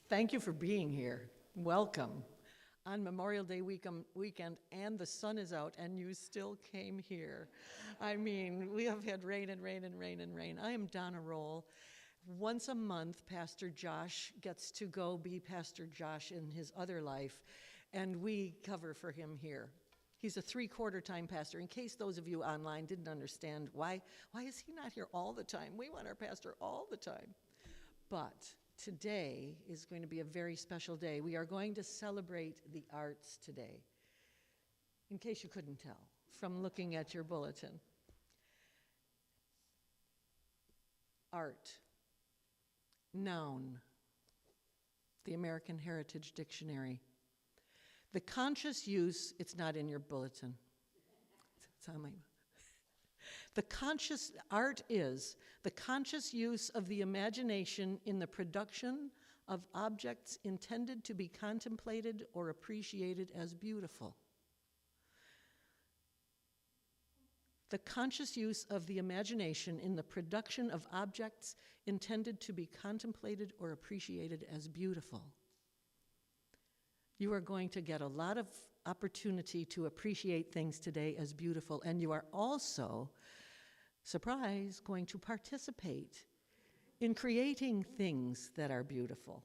Thank you for being here. Welcome. On Memorial Day weekend, and the sun is out, and you still came here. I mean, we have had rain and rain and rain and rain. I am Donna Roll. Once a month, Pastor Josh gets to go be Pastor Josh in his other life, and we cover for him here. He's a three-quarter time pastor. In case those of you online didn't understand why is he not here all the time? We want our pastor all the time. But today is going to be a very special day. We are going to celebrate the arts today, in case you couldn't tell from looking at your bulletin. Art, noun, the American Heritage Dictionary. The conscious use, it's not in your bulletin. It's on my art is the conscious use of the imagination in the production of objects intended to be contemplated or appreciated as beautiful. The conscious use of the imagination in the production of objects intended to be contemplated or appreciated as beautiful. You are going to get a lot of opportunity to appreciate things today as beautiful, and you are also, surprise, going to participate in creating things that are beautiful.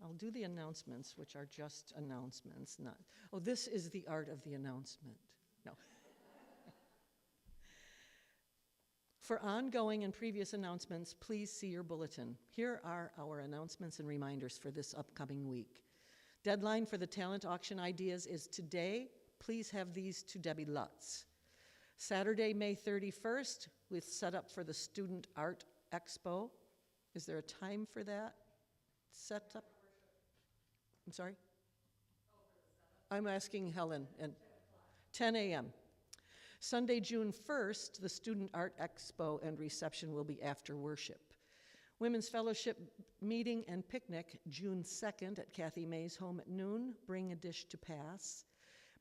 I'll do the announcements, which are just announcements, not, oh, this is the art of the announcement. No. For ongoing and previous announcements, please see your bulletin. Here are our announcements and reminders for this upcoming week. Deadline for the talent auction ideas is today. Please have these to Debbie Lutz. Saturday, May 31st, we've set up for the Student Art Expo. Is there a time for that set up? I'm sorry? I'm asking Helen. And 10 a.m. Sunday, June 1st, the Student Art Expo and reception will be after worship. Women's Fellowship meeting and picnic, June 2nd at Kathy May's home at noon. Bring a dish to pass.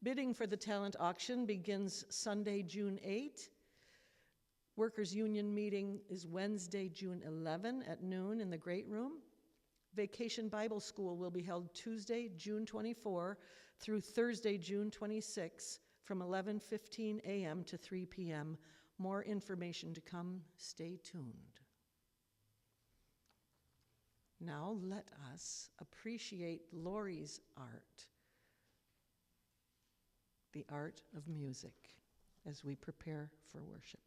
Bidding for the talent auction begins Sunday, June 8. Workers' Union meeting is Wednesday, June 11 at noon in the Great Room. Vacation Bible School will be held Tuesday, June 24 through Thursday, June 26 from 11:15 a.m. to 3 p.m. More information to come. Stay tuned. Now let us appreciate Lori's art, the art of music, as we prepare for worship.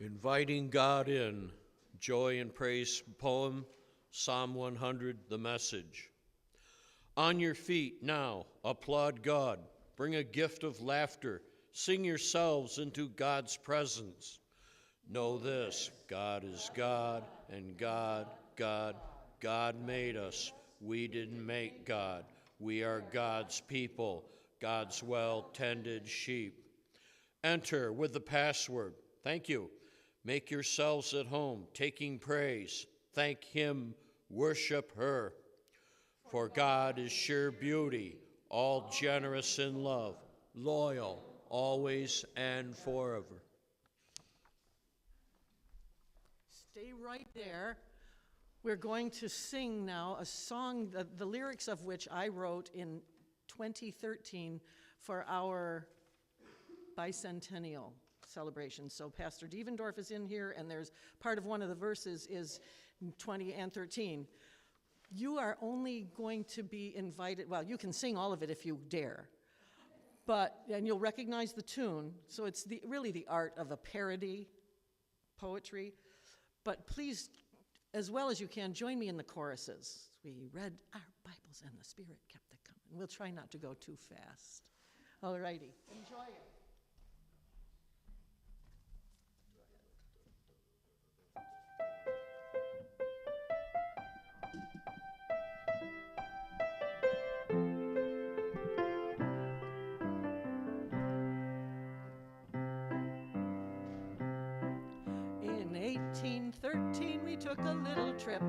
Inviting God in, joy and praise poem, Psalm 100, the message. On your feet now, applaud God, bring a gift of laughter, sing yourselves into God's presence. Know this, God is God, and God made us. We didn't make God. We are God's people, God's well-tended sheep. Enter with the password. Thank you. Make yourselves at home, taking praise. Thank him, worship her. For God is sheer beauty, all generous in love, loyal, always and forever. Stay right there. We're going to sing now a song, the lyrics of which I wrote in 2013 for our bicentennial celebration. So Pastor Devendorf is in here, and there's part of one of the verses is 20 and 13. You are only going to be invited, well, you can sing all of it if you dare, and you'll recognize the tune, so it's really the art of a parody poetry, but please, as well as you can, join me in the choruses. We read our Bibles and the Spirit kept it coming. We'll try not to go too fast. All righty, enjoy it. In 1813 we took a little trip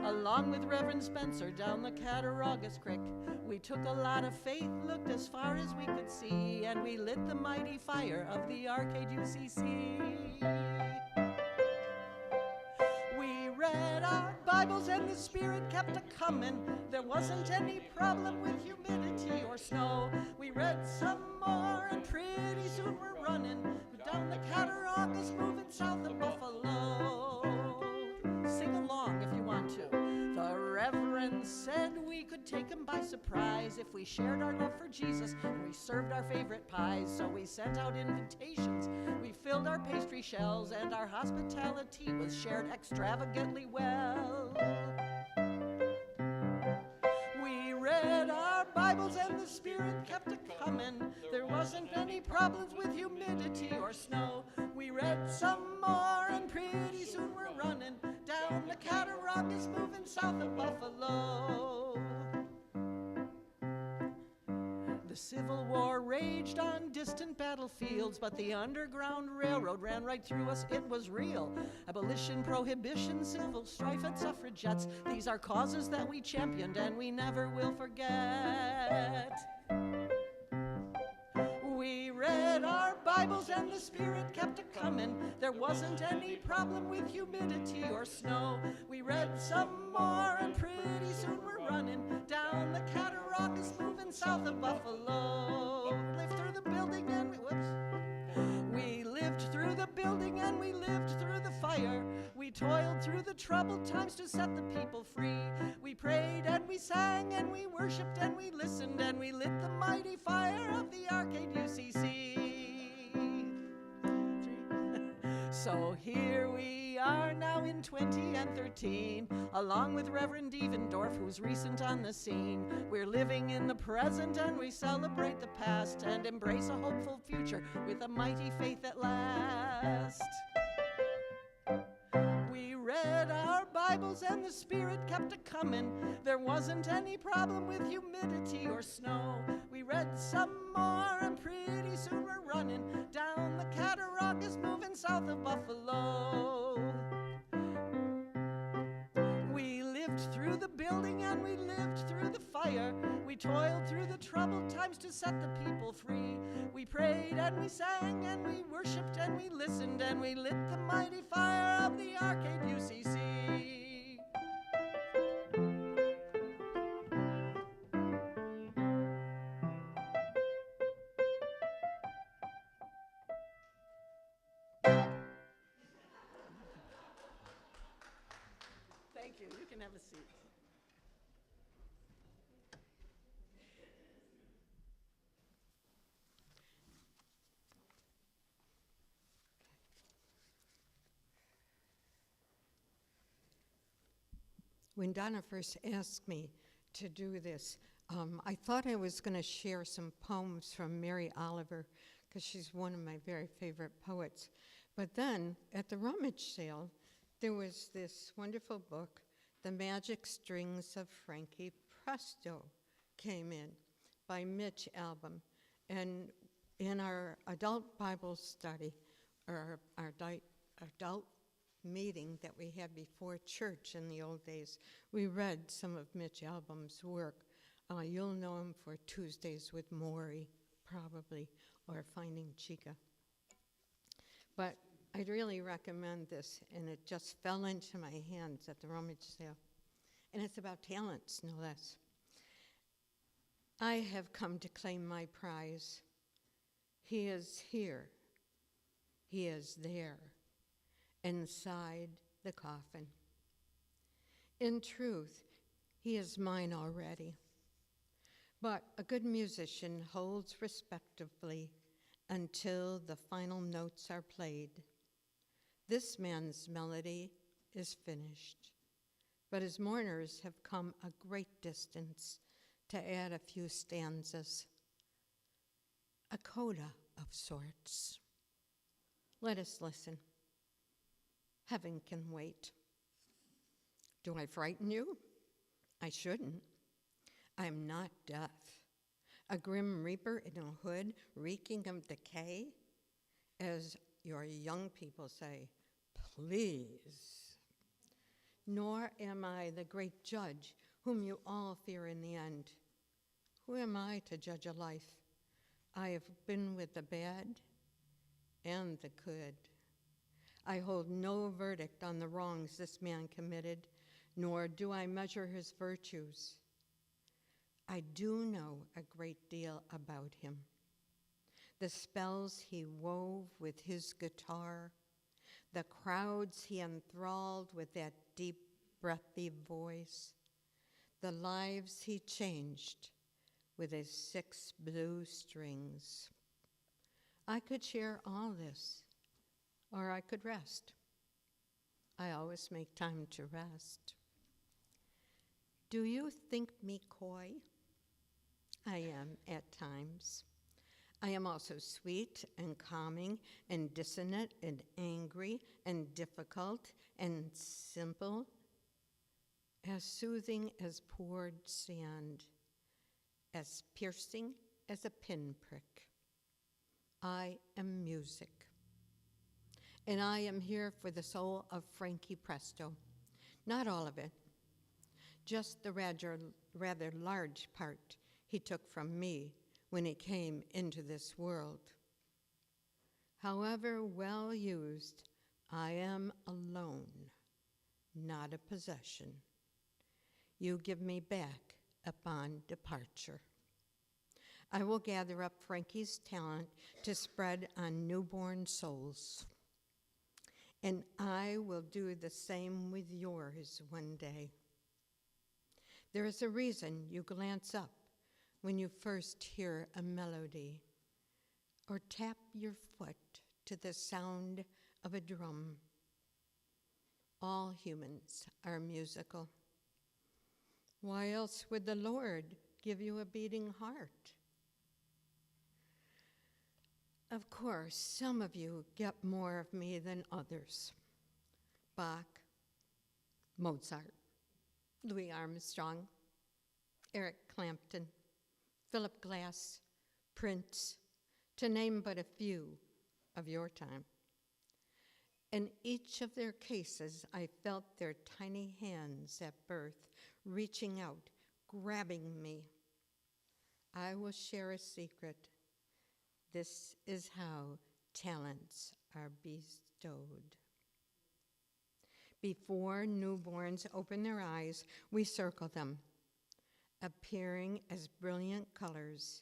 along with Reverend Spencer down the Cattaraugus Creek. We took a lot of faith, looked as far as we could see, and we lit the mighty fire of the Arcade UCC. We read our Bibles and the Spirit kept a-comin'. There wasn't any problem with humidity or snow. We read some more and pretty soon we're running down the Cattaraugus, moving south of Buffalo. Sing along if you want to. The Reverend said we could take him by surprise if we shared our love for Jesus and we served our favorite pies. So we sent out invitations, we filled our pastry shells, and our hospitality was shared extravagantly well. We read our Bibles and the Spirit kept a-comin'. There wasn't any problems with humidity or snow. We read some more and pretty soon we're running down the Cattaraugus, moving south of Buffalo. The Civil War raged on distant battlefields, but the Underground Railroad ran right through us, it was real. Abolition, prohibition, civil strife, and suffragettes, these are causes that we championed and we never will forget. We read our Bibles and the Spirit kept a-comin'. There wasn't any problem with humidity or snow. We read some more and pretty soon we're running down the Cattaraugus, moving south of Buffalo. Lived through the building and we lived through the building and we lived through the fire. We toiled through the troubled times to set the people free. We prayed and we sang and we worshiped and we listened and we lit the mighty fire of the Arcade UCC. So here we are now in 2013, along with Reverend Devendorf, who's recent on the scene. We're living in the present and we celebrate the past and embrace a hopeful future with a mighty faith at last. We read our Bibles and the Spirit kept a-comin'. There wasn't any problem with humidity or snow. We read some more and pretty soon we're running down the Cattaraugus, moving south of Buffalo. We lived through the building and we lived through the fire. We toiled through the troubled times to set the people free. We prayed and we sang and we worshiped and we listened and we lit the mighty fire of the Arcade UCC. Thank you. You can have a seat. When Donna first asked me to do this, I thought I was going to share some poems from Mary Oliver, because she's one of my very favorite poets. But then, at the rummage sale, there was this wonderful book, The Magic Strings of Frankie Presto, came in by Mitch Albom. And in our adult Bible study, or our adult meeting that we had before church in the old days, we read some of Mitch Albom's work. You'll know him for Tuesdays with Maury, probably, or Finding Chica. But I'd really recommend this, and it just fell into my hands at the rummage sale. And it's about talents, no less. I have come to claim my prize. He is here. He is there, inside the coffin. In truth, he is mine already. But a good musician holds respectively until the final notes are played. This man's melody is finished, but his mourners have come a great distance to add a few stanzas, a coda of sorts. Let us listen. Heaven can wait. Do I frighten you? I shouldn't. I'm not death, a grim reaper in a hood reeking of decay, as your young people say, please. Nor am I the great judge whom you all fear in the end. Who am I to judge a life? I have been with the bad and the good. I hold no verdict on the wrongs this man committed, nor do I measure his virtues. I do know a great deal about him. The spells he wove with his guitar, the crowds he enthralled with that deep, breathy voice, the lives he changed with his 6 blue strings. I could share all this, or I could rest. I always make time to rest. Do you think me coy? I am at times. I am also sweet and calming and dissonant and angry and difficult and simple, as soothing as poured sand, as piercing as a pinprick. I am music. And I am here for the soul of Frankie Presto. Not all of it, just the rather large part he took from me when he came into this world. However well used, I am alone, not a possession. You give me back upon departure. I will gather up Frankie's talent to spread on newborn souls. And I will do the same with yours one day. There is a reason you glance up when you first hear a melody, or tap your foot to the sound of a drum. All humans are musical. Why else would the Lord give you a beating heart? Of course, some of you get more of me than others. Bach, Mozart, Louis Armstrong, Eric Clapton, Philip Glass, Prince, to name but a few of your time. In each of their cases, I felt their tiny hands at birth reaching out, grabbing me. I will share a secret. This is how talents are bestowed. Before newborns open their eyes, we circle them, appearing as brilliant colors.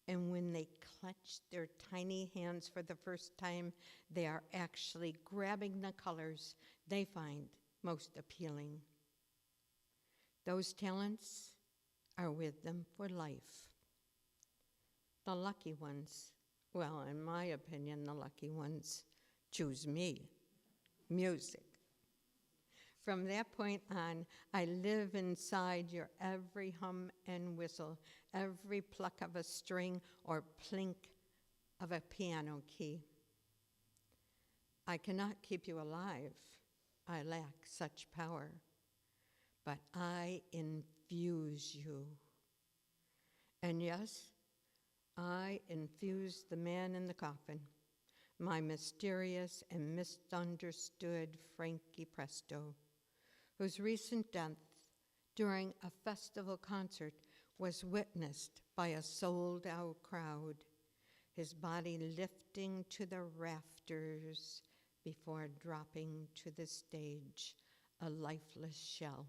And when they clutch their tiny hands for the first time, they are actually grabbing the colors they find most appealing. Those talents are with them for life. The lucky ones, well, in my opinion, the lucky ones choose me, music. From that point on, I live inside your every hum and whistle, every pluck of a string or plink of a piano key. I cannot keep you alive. I lack such power. But I infuse you. And yes, I infuse the man in the coffin, my mysterious and misunderstood Frankie Presto, whose recent death during a festival concert was witnessed by a sold-out crowd, his body lifting to the rafters before dropping to the stage, a lifeless shell.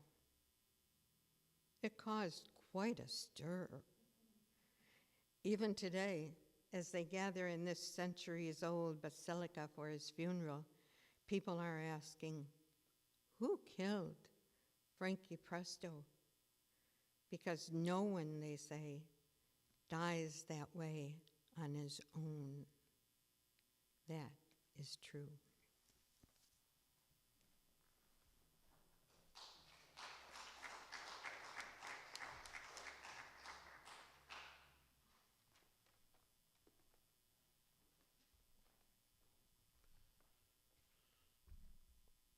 It caused quite a stir. Even today, as they gather in this centuries-old basilica for his funeral, people are asking, who killed Frankie Presto? Because no one, they say, dies that way on his own. That is true.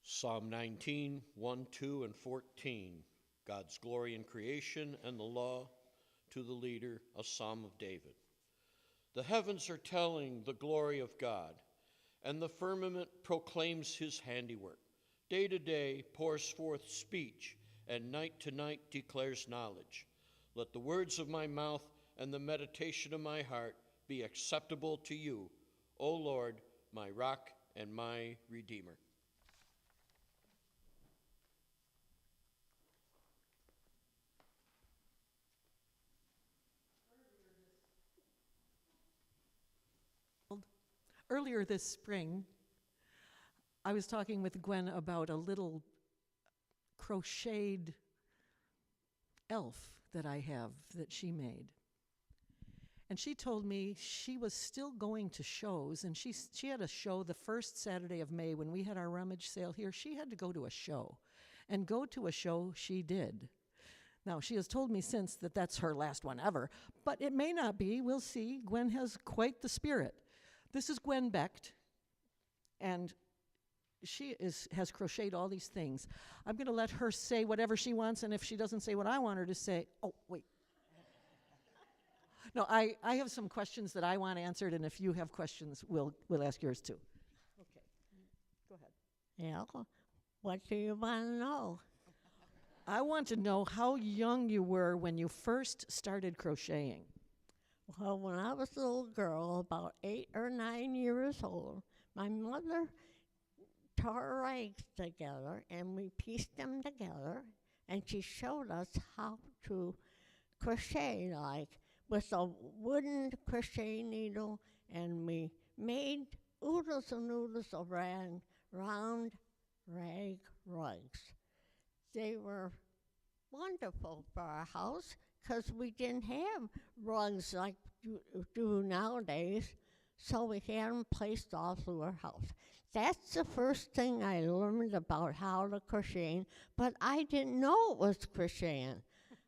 Psalm 19, 1, 2, and 14, God's glory in creation and the law, to the leader, a psalm of David. The heavens are telling the glory of God, and the firmament proclaims his handiwork. Day to day pours forth speech, and night to night declares knowledge. Let the words of my mouth and the meditation of my heart be acceptable to you, O Lord, my rock and my redeemer. Earlier this spring, I was talking with Gwen about a little crocheted elf that I have that she made. And she told me she was still going to shows, and she had a show the first Saturday of May when we had our rummage sale here. She had to go to a show, and go to a show she did. Now, she has told me since that that's her last one ever, but it may not be. We'll see. Gwen has quite the spirit. This is Gwen Becht, and she has crocheted all these things. I'm going to let her say whatever she wants, and if she doesn't say what I want her to say, oh, wait. No, I have some questions that I want answered, and if you have questions, we'll ask yours too. Okay, go ahead. Yeah, what do you want to know? I want to know how young you were when you first started crocheting. Well, when I was a little girl, about 8 or 9 years old, my mother tore rags together and we pieced them together, and she showed us how to crochet, like with a wooden crochet needle, and we made oodles and oodles of round rag rugs. They were wonderful for our house because we didn't have rugs like you do nowadays, so we had them placed all through our house. That's the first thing I learned about how to crochet, but I didn't know it was crocheting.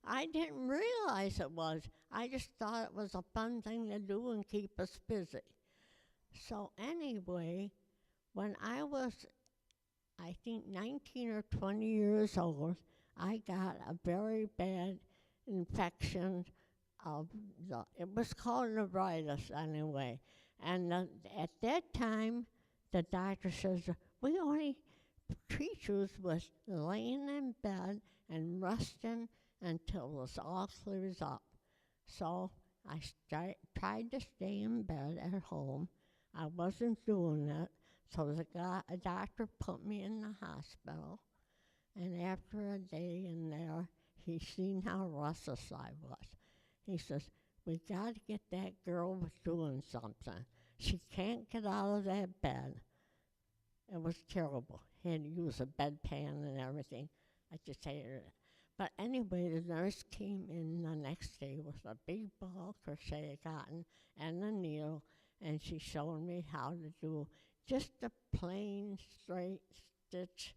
I didn't realize it was. I just thought it was a fun thing to do and keep us busy. So anyway, when I was, I think, 19 or 20 years old, I got a very bad infection of it was called neuritis anyway. And at that time, the doctor says, we only treat you with laying in bed and resting until this all clears up. So I tried to stay in bed at home. I wasn't doing it, so a doctor put me in the hospital. And after a day in there, he seen how restless I was. He says, we got to get that girl doing something. She can't get out of that bed. It was terrible. He had to use a bedpan and everything. I just hated it. But anyway, the nurse came in the next day with a big ball of crochet cotton and a needle, and she showed me how to do just a plain straight stitch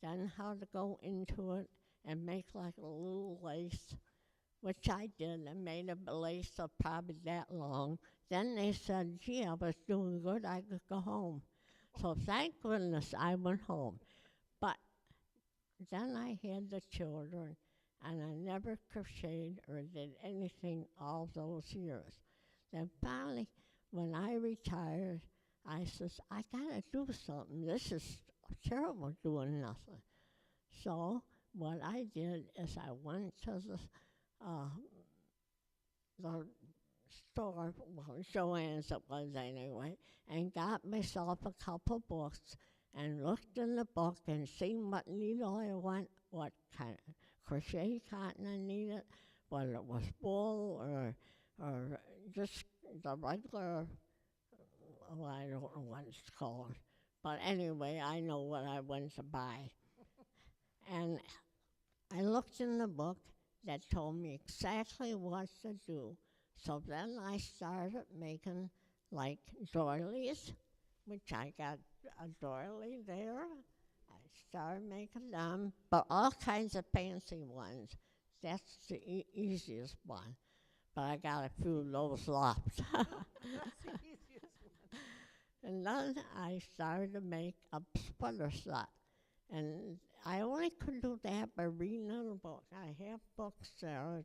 then how to go into it and make like a little lace, which I did, and made a lace of probably that long. Then they said, gee, I was doing good, I could go home. So thank goodness I went home. But then I had the children, and I never crocheted or did anything all those years. Then finally, when I retired, I says, I gotta do something. This is terrible doing nothing. So what I did is I went to the store, well, Joann's it was anyway, and got myself a couple books and looked in the book and seen what needle I want, what kind of crochet cotton I needed, whether it was wool or just the regular, oh, I don't know what it's called. But anyway, I know what I went to buy. And I looked in the book that told me exactly what to do. So then I started making like doilies, which I got a doily there. I started making them, but all kinds of fancy ones. That's the easiest one. But I got a few of those left. And then I started to make a sweater set. And I only could do that by reading in a book. I have books there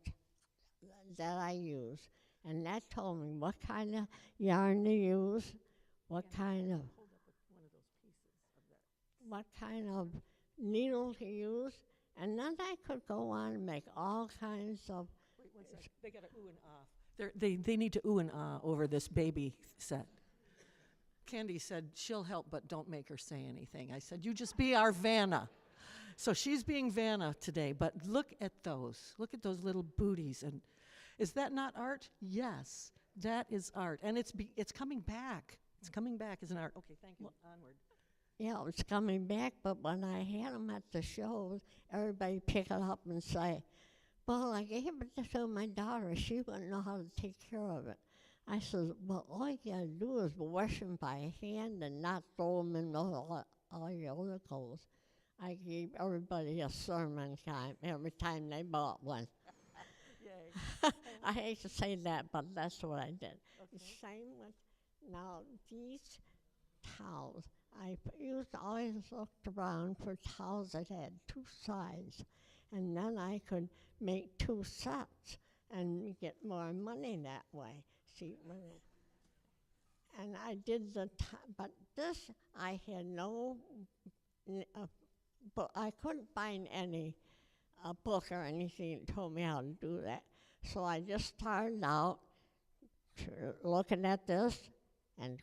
that I use. And that told me what kind of yarn to use, what kind of needle to use. And then I could go on and make all kinds of. Wait one second. They got to ooh and ah. They need to ooh and ah over this baby set. Candy said, she'll help, but don't make her say anything. I said, you just be our Vanna. So she's being Vanna today, but look at those. Look at those little booties. And is that not art? Yes, that is art. And it's coming back. It's coming back as an art. Okay, thank you. Onward. Yeah, it's coming back, but when I had them at the shows, everybody pick it up and say, well, I gave it to my daughter. She wouldn't know how to take care of it. I said, well, all you gotta do is wash them by hand and not throw them in all your other clothes. I gave everybody a sermon time every time they bought one. Yay. I hate to say that, but that's what I did. Okay. Same with, now these towels, always looked around for towels that had two sides, and then I could make two sets and get more money that way. See, and I did but this I had no, but I couldn't find any book or anything that told me how to do that. So I just started out looking at this and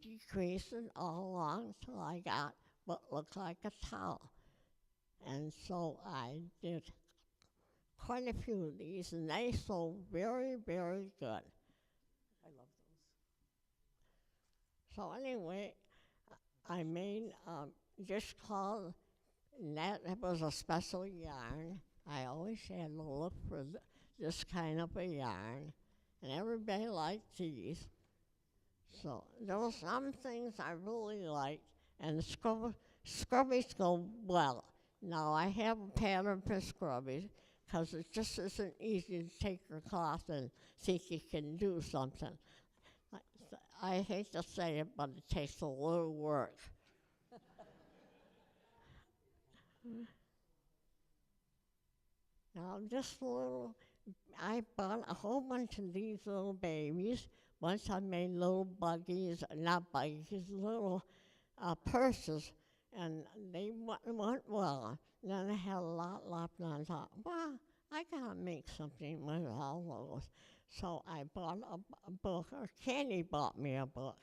decreasing all along till I got what looked like a towel. And so I did quite a few of these, and they sold very, very good. I love those. So anyway, I made just called, and that was a special yarn. I always had to look for this kind of a yarn, and everybody liked these. So there were some things I really liked, and the scrubbies go well. Now I have a pattern for scrubbies, because it just isn't easy to take your cloth and think you can do something. I hate to say it, but it takes a little work. Now I bought a whole bunch of these little babies. Once I made little buggies, not buggies, little purses, and they went well. Then I had a lot left, and I thought, well, I gotta make something with all those. So I bought a book, or Candy bought me a book,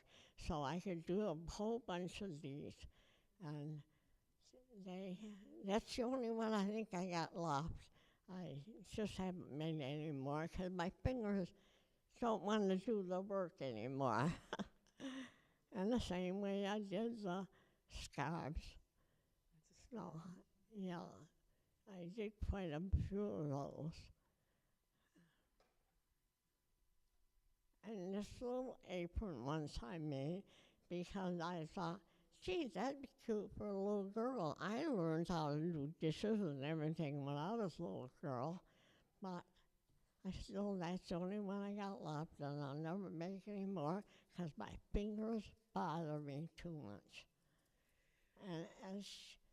so I could do a whole bunch of these. And that's the only one I think I got left. I just haven't made any more, because my fingers don't want to do the work anymore. And the same way I did the scarves. So, yeah, I did quite a few of those. And this little apron once I made, because I thought, gee, that'd be cute for a little girl. I learned how to do dishes and everything when I was a little girl, but that's the only one I got left, and I'll never make any more because my fingers bother me too much. And as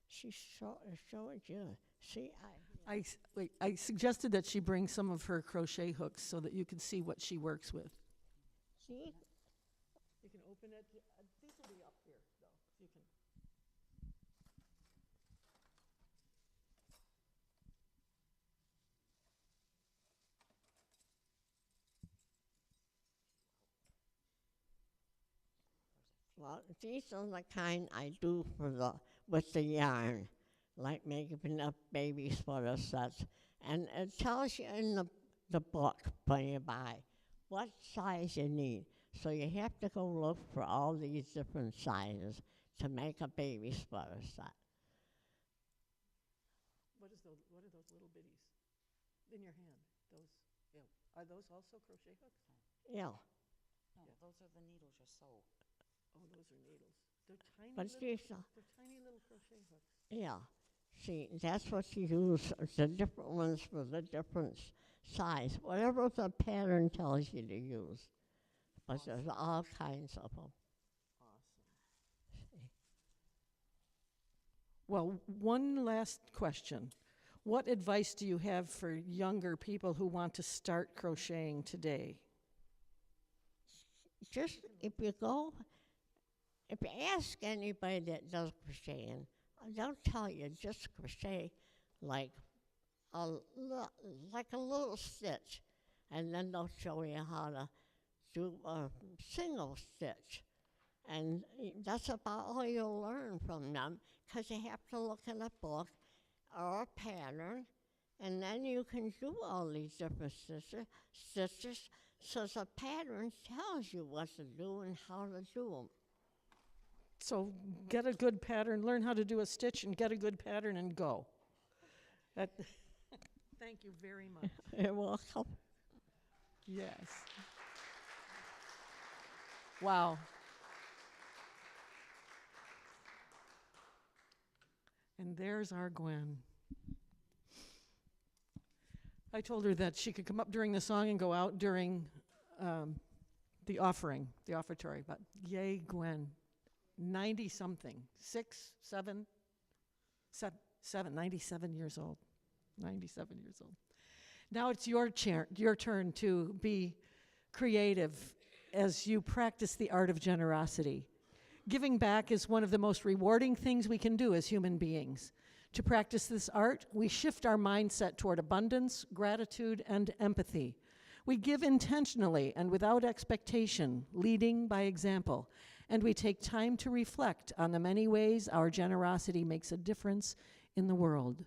showed you, see, I suggested that she bring some of her crochet hooks so that you can see what she works with. see, You can open it. These will be up here, though. You can. well, these are the kind I do with the yarn, like making up baby sweater sets. And it tells you in the book when you buy what size you need. So you have to go look for all these different sizes to make a baby sweater set. What are those little bitties in your hand? Are those also crochet hooks? Yeah, No, those are the needles you sew. Oh, those are needles. They're tiny but little, these they're tiny little crochet hooks. yeah. See, that's what you use, the different ones for the different size, whatever the pattern tells you to use. But there's all kinds of them. Awesome. Well, one last question. What advice do you have for younger people who want to start crocheting today? Just if you ask anybody that does crocheting, they'll tell you just crochet like like a little stitch, and then they'll show you how to do a single stitch. And that's about all you'll learn from them, because you have to look in a book or a pattern, and then you can do all these different stitches, so the pattern tells you what to do and how to do them. So get a good pattern, learn how to do a stitch, and get a good pattern and go. Thank you very much. You're welcome. Yes. Wow. And there's our Gwen. I told her that she could come up during the song and go out during the offertory, but yay, Gwen. 90-something, 97 years old. 97 years old. Now it's your turn to be creative as you practice the art of generosity. Giving back is one of the most rewarding things we can do as human beings. To practice this art, we shift our mindset toward abundance, gratitude, and empathy. We give intentionally and without expectation, leading by example, and we take time to reflect on the many ways our generosity makes a difference in the world.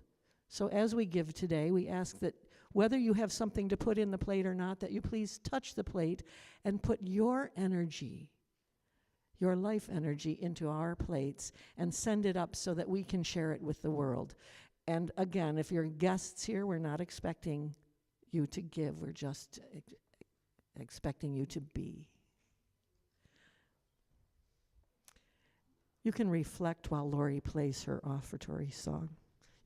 So as we give today, we ask that whether you have something to put in the plate or not, that you please touch the plate and put your energy, your life energy, into our plates and send it up so that we can share it with the world. And again, if you're guests here, we're not expecting you to give, we're just expecting you to be. You can reflect while Lori plays her offertory song.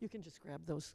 You can just grab those.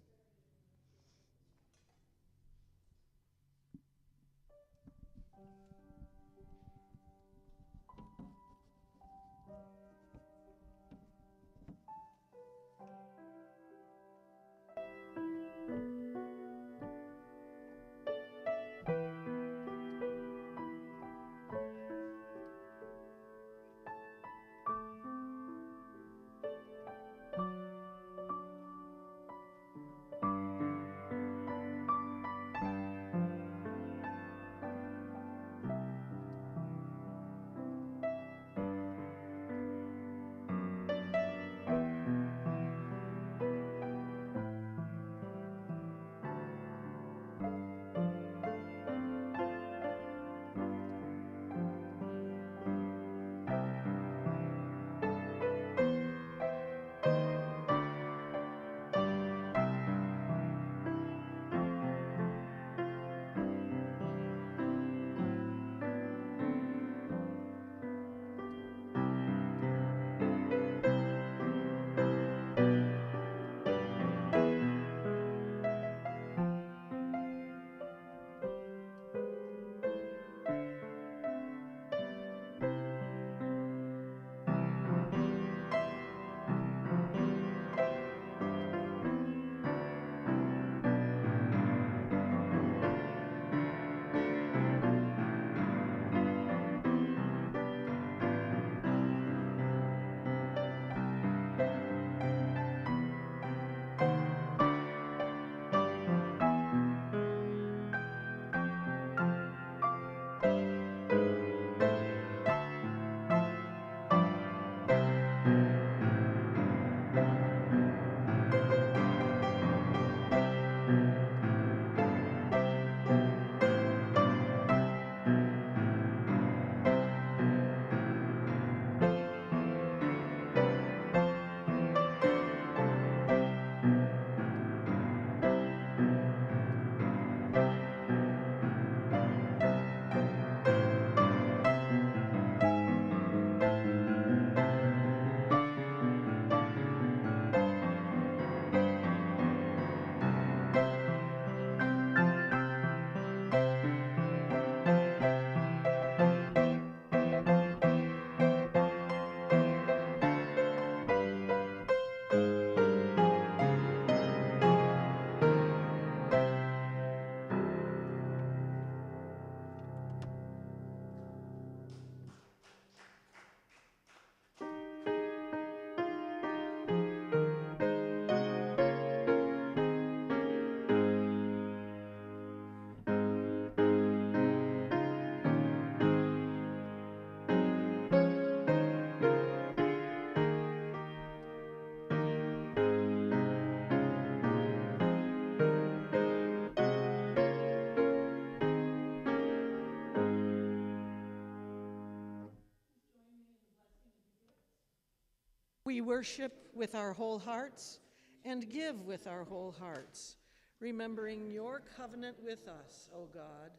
We worship with our whole hearts and give with our whole hearts, remembering your covenant with us, O God.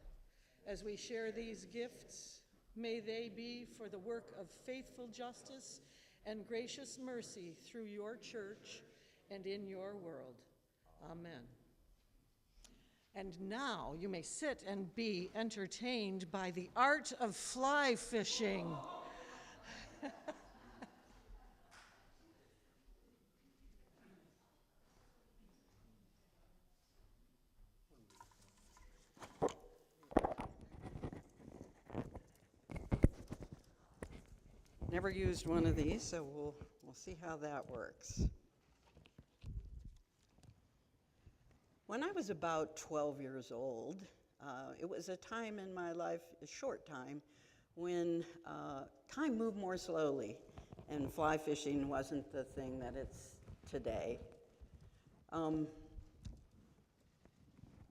As we share these gifts, may they be for the work of faithful justice and gracious mercy through your church and in your world. Amen. And now you may sit and be entertained by the art of fly fishing. Never used one of these, so we'll see how that works. When I was about 12 years old, it was a time in my life, a short time, when time moved more slowly and fly fishing wasn't the thing that it's today.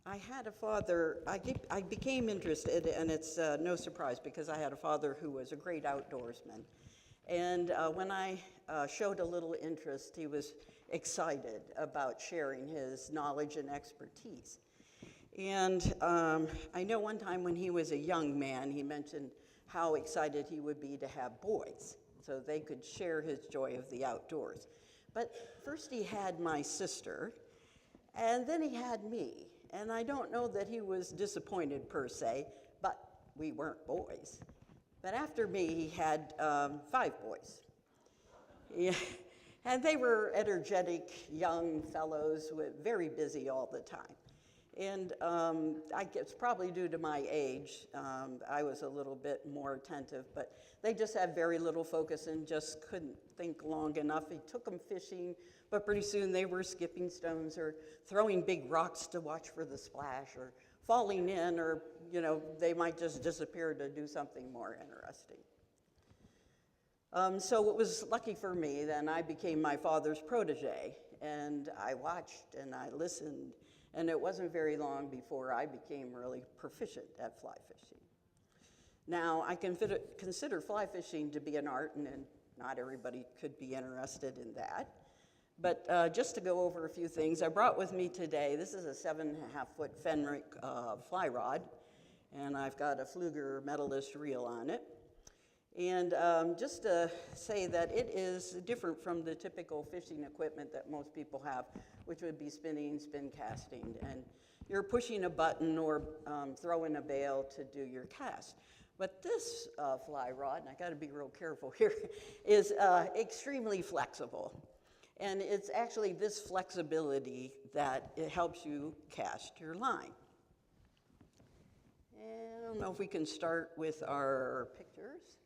I had a father, I became interested, and it's no surprise because I had a father who was a great outdoorsman. And when I showed a little interest, he was excited about sharing his knowledge and expertise. And I know one time when he was a young man, he mentioned how excited he would be to have boys so they could share his joy of the outdoors. But first he had my sister, and then he had me. And I don't know that he was disappointed per se, but we weren't boys. But after me, he had 5 boys. Yeah. And they were energetic young fellows, very busy all the time. And I guess probably due to my age, I was a little bit more attentive, but they just had very little focus and just couldn't think long enough. He took them fishing, but pretty soon they were skipping stones or throwing big rocks to watch for the splash or falling in, or they might just disappear to do something more interesting. So it was lucky for me, then I became my father's protege, and I watched and I listened, and it wasn't very long before I became really proficient at fly fishing. Now, I consider fly fishing to be an art, and not everybody could be interested in that. But just to go over a few things, I brought with me today, this is a 7.5-foot Fenric fly rod, and I've got a Pfluger Medalist reel on it. And just to say that it is different from the typical fishing equipment that most people have, which would be spinning, spin casting. And you're pushing a button or throwing a bail to do your cast. But this fly rod, and I gotta be real careful here, is extremely flexible. And it's actually this flexibility that it helps you cast your line. And I don't know if we can start with our pictures,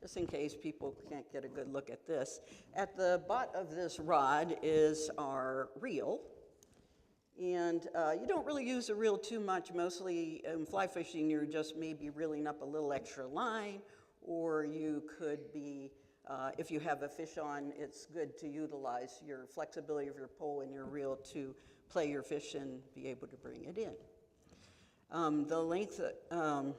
just in case people can't get a good look at this. At the butt of this rod is our reel. And you don't really use the reel too much. Mostly in fly fishing, you're just maybe reeling up a little extra line, or you could be, if you have a fish on, it's good to utilize your flexibility of your pole and your reel to play your fish and be able to bring it in. The length on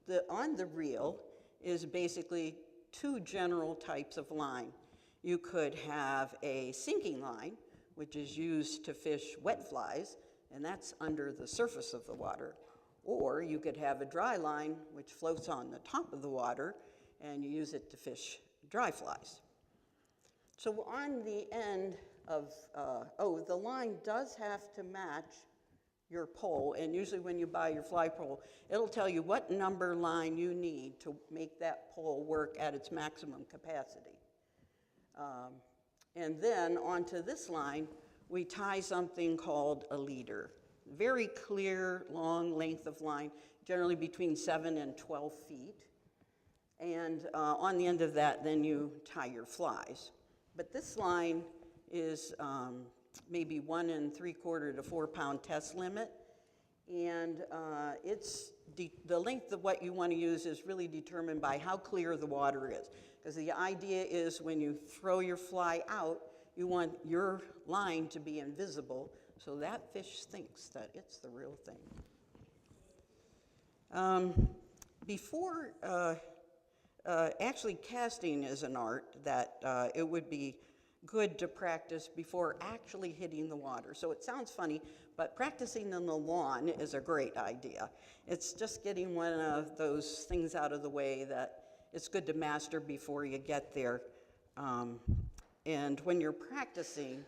the reel is basically 2 general types of line. You could have a sinking line, which is used to fish wet flies, and that's under the surface of the water. Or you could have a dry line, which floats on the top of the water, and you use it to fish dry flies. So on the end of, the line does have to match your pole, and usually when you buy your fly pole, it'll tell you what number line you need to make that pole work at its maximum capacity. And then onto this line, we tie something called a leader. Very clear, long length of line, generally between 7 and 12 feet. And on the end of that, then you tie your flies. But this line is maybe 1 3/4 to 4 pound test limit. And the length of what you want to use is really determined by how clear the water is. Because the idea is when you throw your fly out, you want your line to be invisible so that fish thinks that it's the real thing. Actually casting is an art that it would be good to practice before actually hitting the water. So it sounds funny, but practicing on the lawn is a great idea. It's just getting one of those things out of the way that it's good to master before you get there. And when you're practicing,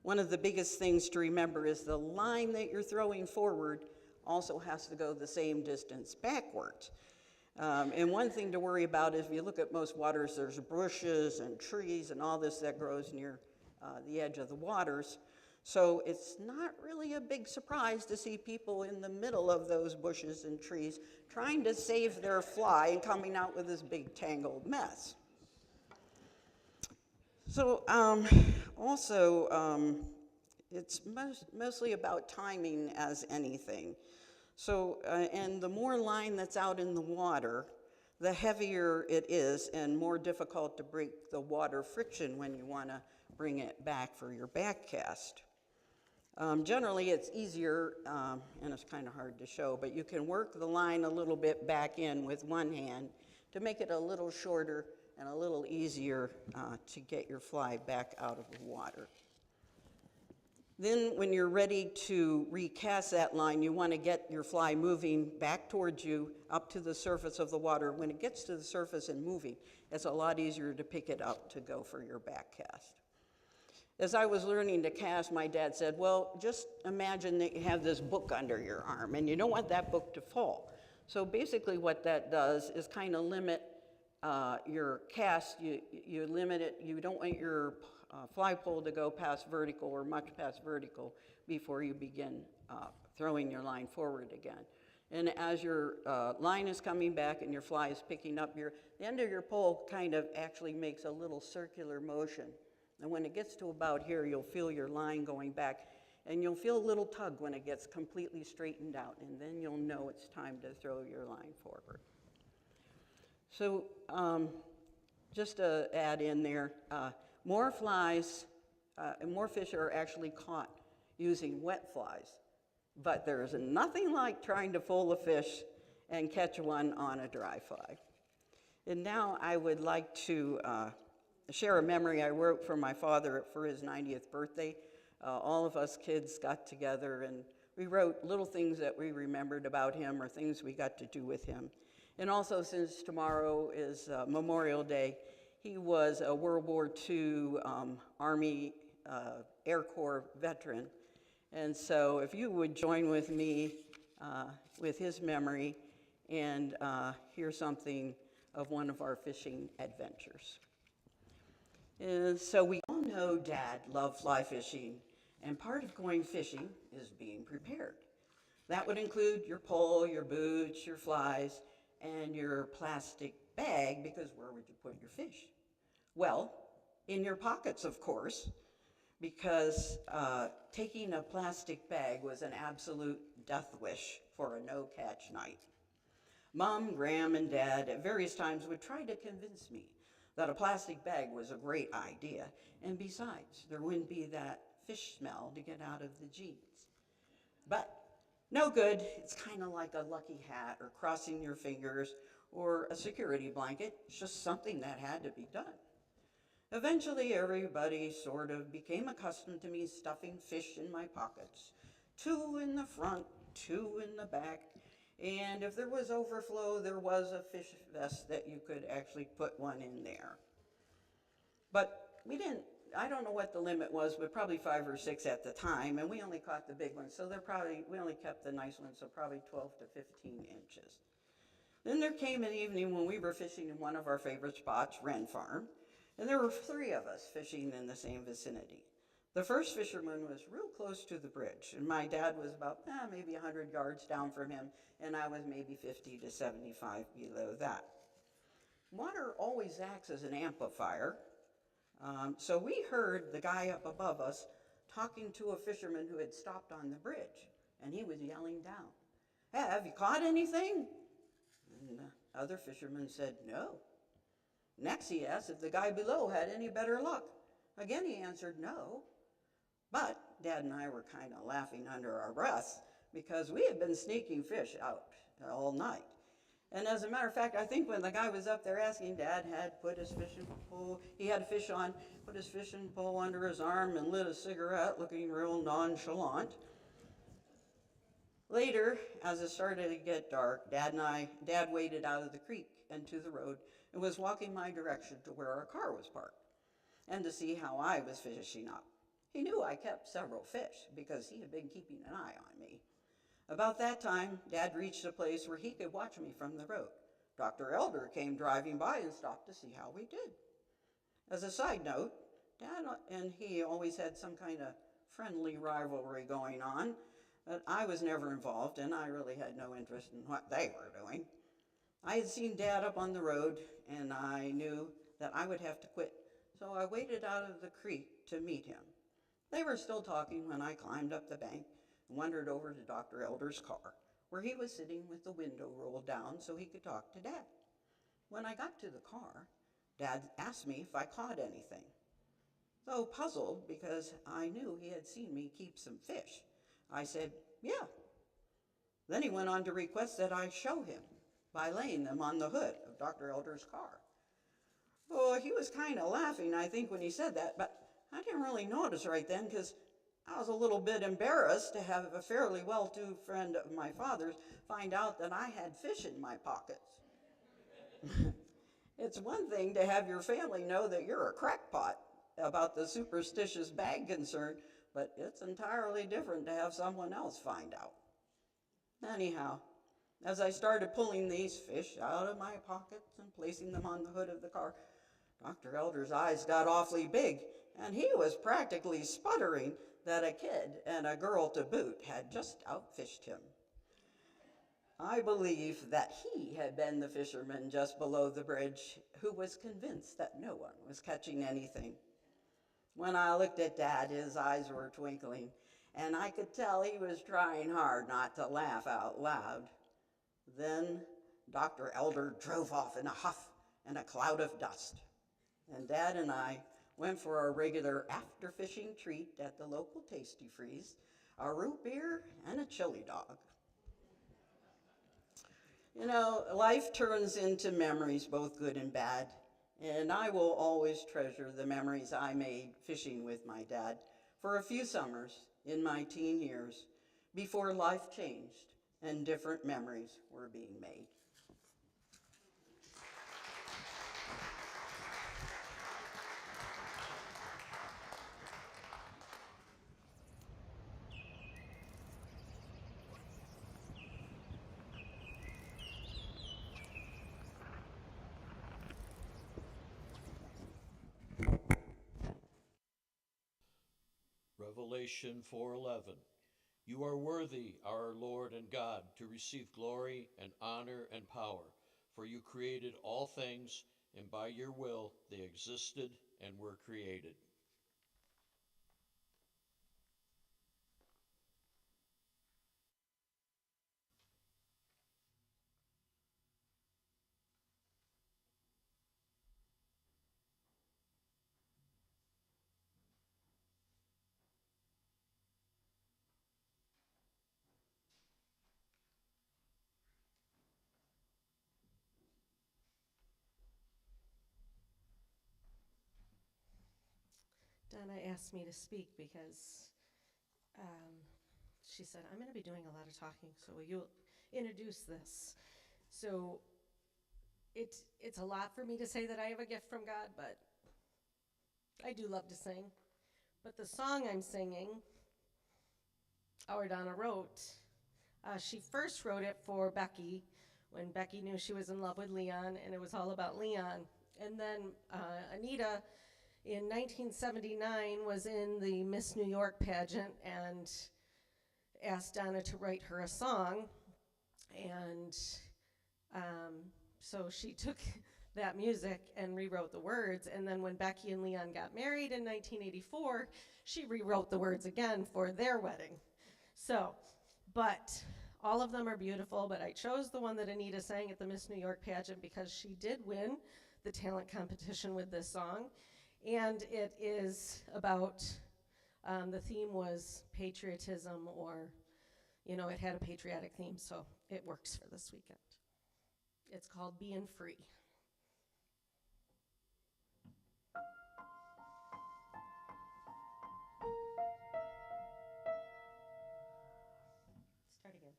one of the biggest things to remember is the line that you're throwing forward also has to go the same distance backwards. And one thing to worry about is if you look at most waters, there's bushes and trees and all this that grows near the edge of the waters. So it's not really a big surprise to see people in the middle of those bushes and trees trying to save their fly and coming out with this big tangled mess. So it's mostly about timing as anything. So, and the more line that's out in the water, the heavier it is and more difficult to break the water friction when you want to bring it back for your back cast. Generally, it's easier, and it's kind of hard to show, but you can work the line a little bit back in with one hand to make it a little shorter and a little easier to get your fly back out of the water. Then when you're ready to recast that line, you want to get your fly moving back towards you up to the surface of the water. When it gets to the surface and moving, it's a lot easier to pick it up to go for your back cast. As I was learning to cast, my dad said, well, just imagine that you have this book under your arm and you don't want that book to fall. So basically what that does is kind of limit your cast. You limit it, you don't want your fly pole to go past vertical or much past vertical before you begin throwing your line forward again. And as your line is coming back and your fly is picking up, the end of your pole kind of actually makes a little circular motion. And when it gets to about here, you'll feel your line going back, and you'll feel a little tug when it gets completely straightened out, and then you'll know it's time to throw your line forward. So just to add in there, more flies and more fish are actually caught using wet flies, but there's nothing like trying to pull a fish and catch one on a dry fly. And now I would like to share a memory I wrote for my father for his 90th birthday. All of us kids got together and we wrote little things that we remembered about him or things we got to do with him. And also, since tomorrow is Memorial Day, he was a World War II Army Air Corps veteran. And so if you would join with me with his memory and hear something of one of our fishing adventures. So we all know Dad loved fly fishing, and part of going fishing is being prepared. That would include your pole, your boots, your flies, and your plastic bag, because where would you put your fish? Well, in your pockets, of course, because taking a plastic bag was an absolute death wish for a no-catch night. Mom, Graham, and Dad at various times would try to convince me that a plastic bag was a great idea, and besides, there wouldn't be that fish smell to get out of the jeans. But no good. It's kind of like a lucky hat or crossing your fingers or a security blanket. It's just something that had to be done. Eventually, everybody sort of became accustomed to me stuffing fish in my pockets, 2 in the front, 2 in the back, and if there was overflow, there was a fish vest that you could actually put one in there. But I don't know what the limit was, but probably 5 or 6 at the time, and we only caught the big ones, so we only kept the nice ones, so probably 12 to 15 inches. Then there came an evening when we were fishing in one of our favorite spots, Wren Farm, and there were 3 of us fishing in the same vicinity. The first fisherman was real close to the bridge, and my dad was about maybe 100 yards down from him, and I was maybe 50 to 75 below that. Water always acts as an amplifier, so we heard the guy up above us talking to a fisherman who had stopped on the bridge, and he was yelling down, "Hey, have you caught anything?" And the other fisherman said, "No." Next he asked if the guy below had any better luck. Again he answered no. But Dad and I were kind of laughing under our breaths because we had been sneaking fish out all night. And as a matter of fact, I think when the guy was up there asking, Dad had put his fishing pole, he had a fish on, put his fishing pole under his arm and lit a cigarette, looking real nonchalant. Later, as it started to get dark, Dad waded out of the creek and to the road and was walking my direction to where our car was parked and to see how I was fishing up. He knew I kept several fish because he had been keeping an eye on me. About that time, Dad reached a place where he could watch me from the road. Dr. Elder came driving by and stopped to see how we did. As a side note, Dad and he always had some kind of friendly rivalry going on, but I was never involved and I really had no interest in what they were doing. I had seen Dad up on the road and I knew that I would have to quit, so I waded out of the creek to meet him. They were still talking when I climbed up the bank and wandered over to Dr. Elder's car, where he was sitting with the window rolled down so he could talk to Dad. When I got to the car, Dad asked me if I caught anything. Though puzzled because I knew he had seen me keep some fish, I said, yeah. Then he went on to request that I show him by laying them on the hood of Dr. Elder's car. Oh, he was kind of laughing, I think, when he said that, but I didn't really notice right then because I was a little bit embarrassed to have a fairly well-to friend of my father's find out that I had fish in my pockets. It's one thing to have your family know that you're a crackpot about the superstitious bag concern, but it's entirely different to have someone else find out. Anyhow, as I started pulling these fish out of my pockets and placing them on the hood of the car, Dr. Elder's eyes got awfully big, and he was practically sputtering that a kid, and a girl to boot, had just outfished him. I believe that he had been the fisherman just below the bridge who was convinced that no one was catching anything. When I looked at Dad, his eyes were twinkling, and I could tell he was trying hard not to laugh out loud. Then Dr. Elder drove off in a huff and a cloud of dust, and Dad and I went for our regular after-fishing treat at the local Tasty Freeze, a root beer and a chili dog. You know, life turns into memories, both good and bad, and I will always treasure the memories I made fishing with my dad for a few summers in my teen years before life changed and different memories were being made. Revelation 4:11. You are worthy, our Lord and God, to receive glory and honor and power, for you created all things, and by your will they existed and were created. Donna asked me to speak because she said, I'm going to be doing a lot of talking, so will you introduce this? So it's a lot for me to say that I have a gift from God, but I do love to sing. But the song I'm singing, our Donna wrote, she first wrote it for Becky when Becky knew she was in love with Leon, and it was all about Leon. And then Anita, in 1979, was in the Miss New York pageant and asked Donna to write her a song. And so she took that music and rewrote the words. And then when Becky and Leon got married in 1984, she rewrote the words again for their wedding. So, but all of them are beautiful, but I chose the one that Anita sang at the Miss New York pageant because she did win the talent competition with this song. And it is about, the theme was patriotism, or, it had a patriotic theme, so it works for this weekend. It's called Being Free. Start again.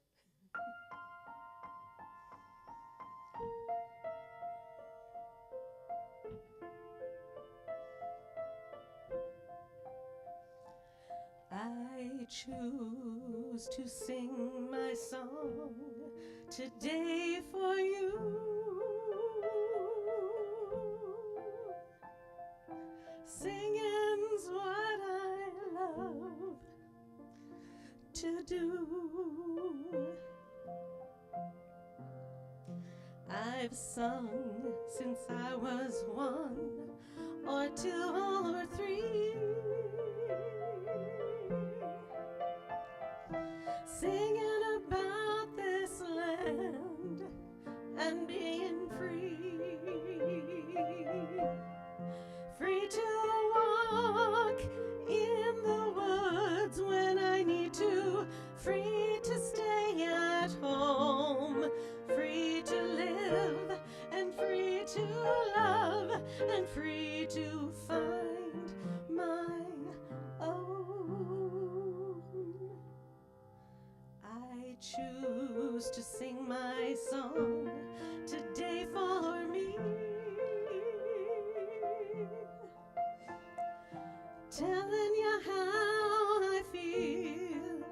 I choose to sing my song today for you. Singing's what I love to do. I've sung since I was 1 or 2 or 3, singing about this land and being free, free to walk in the woods when I need to, free to stay at home, free to live and free to love and free to find my own. I choose to sing my song today for me, telling you how I feel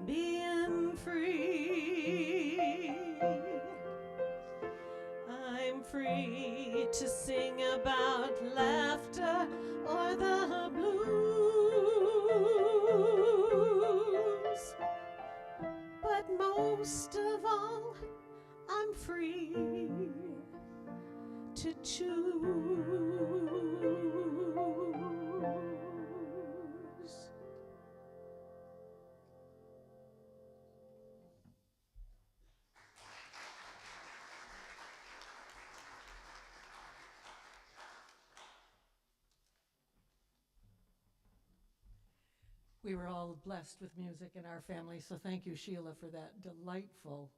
being free. I'm free to sing about laughter or the blues, but most of all, I'm free to choose. We were all blessed with music in our family, so thank you, Sheila, for that delightful.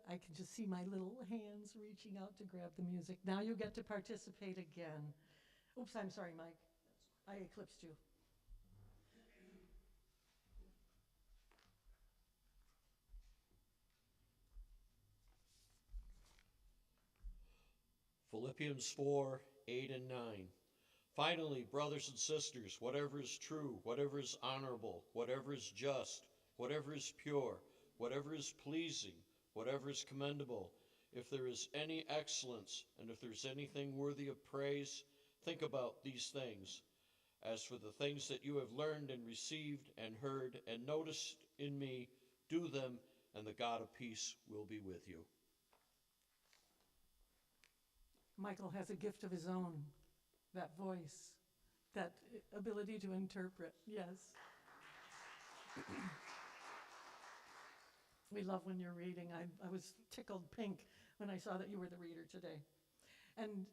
I can just see my little hands reaching out to grab the music. Now you get to participate again. Oops, I'm sorry, Mike. I eclipsed you. Philippians 4, 8 and 9. Finally, brothers and sisters, whatever is true, whatever is honorable, whatever is just, whatever is pure, whatever is pleasing, whatever is commendable, if there is any excellence and if there's anything worthy of praise, think about these things. As for the things that you have learned and received and heard and noticed in me, do them, and the God of peace will be with you. Michael has a gift of his own, that voice, that ability to interpret. Yes. We love when you're reading. I was tickled pink when I saw that you were the reader today. And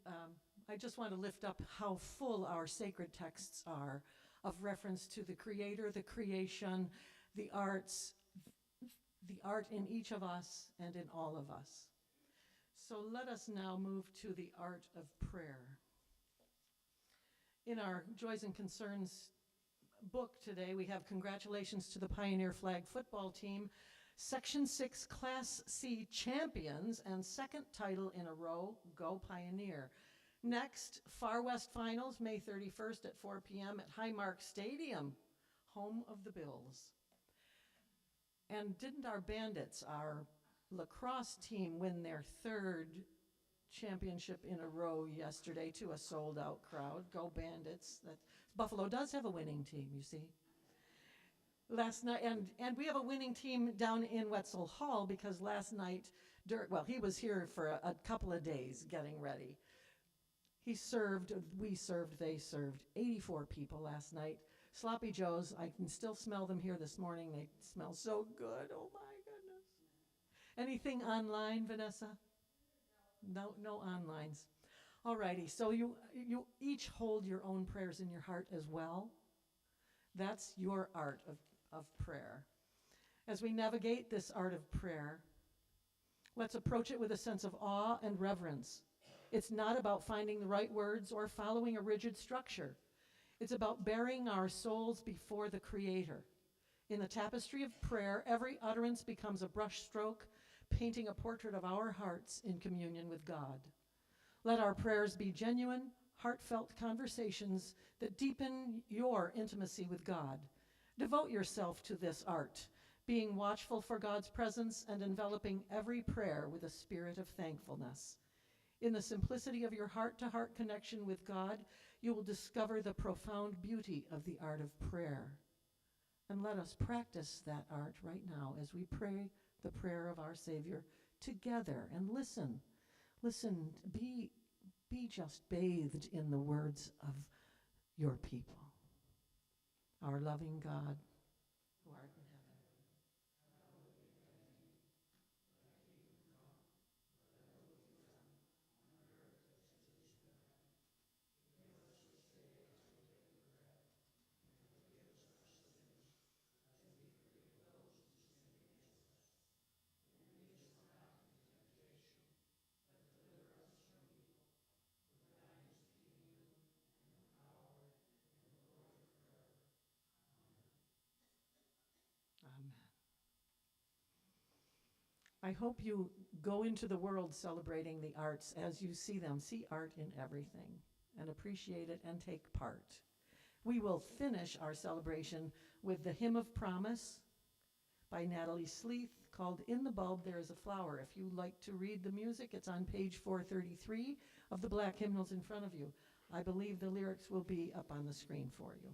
I just want to lift up how full our sacred texts are of reference to the Creator, the creation, the arts, the art in each of us and in all of us. So let us now move to the art of prayer. In our Joys and Concerns book today, we have congratulations to the Pioneer Flag football team, Section 6 Class C champions, and second title in a row, Go Pioneer. Next, Far West Finals, May 31st at 4 p.m. at Highmark Stadium, home of the Bills. And didn't our Bandits, our lacrosse team, win their third championship in a row yesterday to a sold-out crowd? Go Bandits. Buffalo does have a winning team, you see. Last night, and we have a winning team down in Wetzel Hall because last night, he was here for a couple of days getting ready. We served, they served 84 people last night. Sloppy Joes, I can still smell them here this morning. They smell so good, oh my goodness. Anything online, Vanessa? No onlines. All righty, so you each hold your own prayers in your heart as well. That's your art of prayer. As we navigate this art of prayer, Let's approach it with a sense of awe and reverence. It's not about finding the right words or following a rigid structure. It's about burying our souls before the Creator. In the tapestry of prayer, every utterance becomes a brushstroke, painting a portrait of our hearts in communion with God. Let our prayers be genuine, heartfelt conversations that deepen your intimacy with God. Devote yourself to this art, being watchful for God's presence and enveloping every prayer with a spirit of thankfulness. In the simplicity of your heart-to-heart connection with God, you will discover the profound beauty of the art of prayer. And let us practice that art right now as we pray the prayer of our Savior together. And listen, be just bathed in the words of your people. Our loving God, who art in heaven. Amen. I hope you go into the world celebrating the arts as you see them. See art in everything and appreciate it and take part. We will finish our celebration with the Hymn of Promise by Natalie Sleeth called In the Bulb There is a Flower. If you like to read the music, it's on page 433 of the black hymnals in front of you. I believe the lyrics will be up on the screen for you.